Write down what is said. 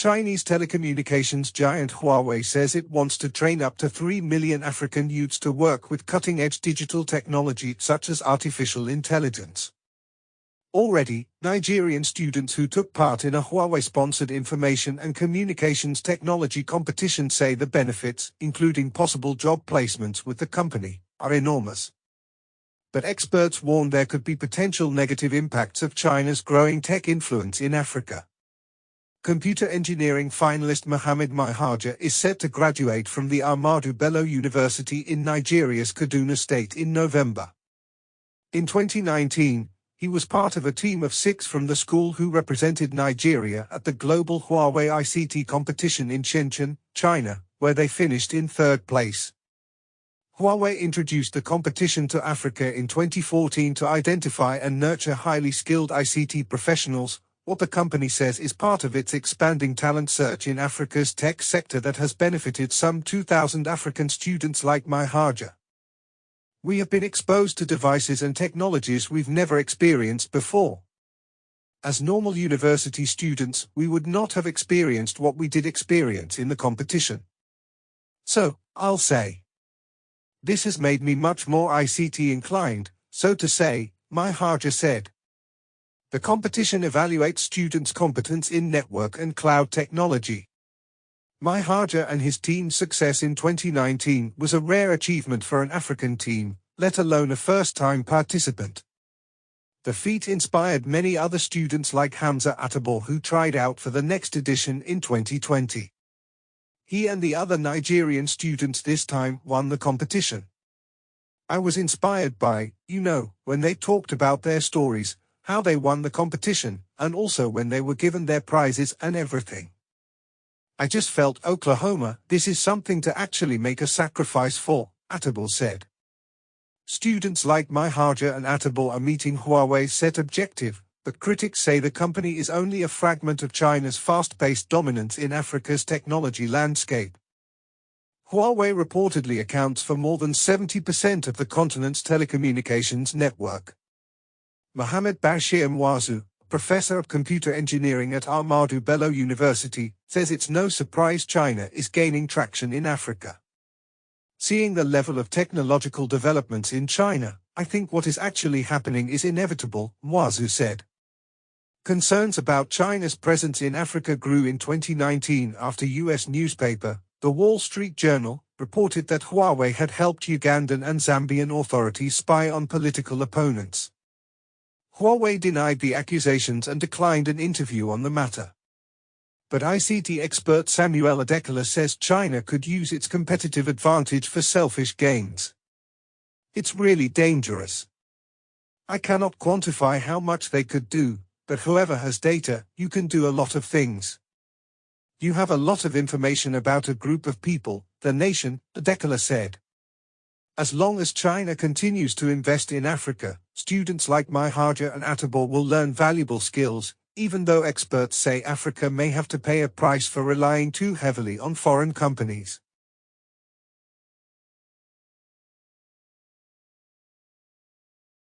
Chinese telecommunications giant Huawei says it wants to train up to 3 million African youths to work with cutting-edge digital technology such as artificial intelligence. Already, Nigerian students who took part in a Huawei-sponsored information and communications technology competition say the benefits, including possible job placements with the company, are enormous. But experts warn there could be potential negative impacts of China's growing tech influence in Africa. Computer engineering finalist Mohammed Mahaja is set to graduate from the Ahmadu Bello University in Nigeria's Kaduna State in November. In 2019, he was part of a team of 6 from the school who represented Nigeria at the global Huawei ICT competition in Shenzhen, China, where they finished in 3rd place. Huawei introduced the competition to Africa in 2014 to identify and nurture highly skilled ICT professionals, what the company says is part of its expanding talent search in Africa's tech sector that has benefited some 2,000 African students like Mahaja. We have been exposed to devices and technologies we've never experienced before. As normal university students, we would not have experienced what we did experience in the competition. So, I'll say, this has made me much more ICT inclined, so to say, Mahaja said. The competition evaluates students' competence in network and cloud technology. Mahaja and his team's success in 2019 was a rare achievement for an African team, let alone a first-time participant. The feat inspired many other students like Hamza Atabor who tried out for the next edition in 2020. He and the other Nigerian students this time won the competition. I was inspired by, when they talked about their stories, how they won the competition, and also when they were given their prizes and everything. I just felt Oklahoma, this is something to actually make a sacrifice for, Atabor said. Students like Mahaja and Atabor are meeting Huawei's set objective, but critics say the company is only a fragment of China's fast-paced dominance in Africa's technology landscape. Huawei reportedly accounts for more than 70% of the continent's telecommunications network. Mohammed Bashir Mwazu, professor of computer engineering at Ahmadu Bello University, says it's no surprise China is gaining traction in Africa. Seeing the level of technological developments in China, I think what is actually happening is inevitable, Mwazu said. Concerns about China's presence in Africa grew in 2019 after U.S. newspaper, The Wall Street Journal, reported that Huawei had helped Ugandan and Zambian authorities spy on political opponents. Huawei denied the accusations and declined an interview on the matter. But ICT expert Samuel Adekola says China could use its competitive advantage for selfish gains. It's really dangerous. I cannot quantify how much they could do, but whoever has data, you can do a lot of things. You have a lot of information about a group of people, the nation, Adekola said. As long as China continues to invest in Africa, students like Mahaja and Atabor will learn valuable skills, even though experts say Africa may have to pay a price for relying too heavily on foreign companies.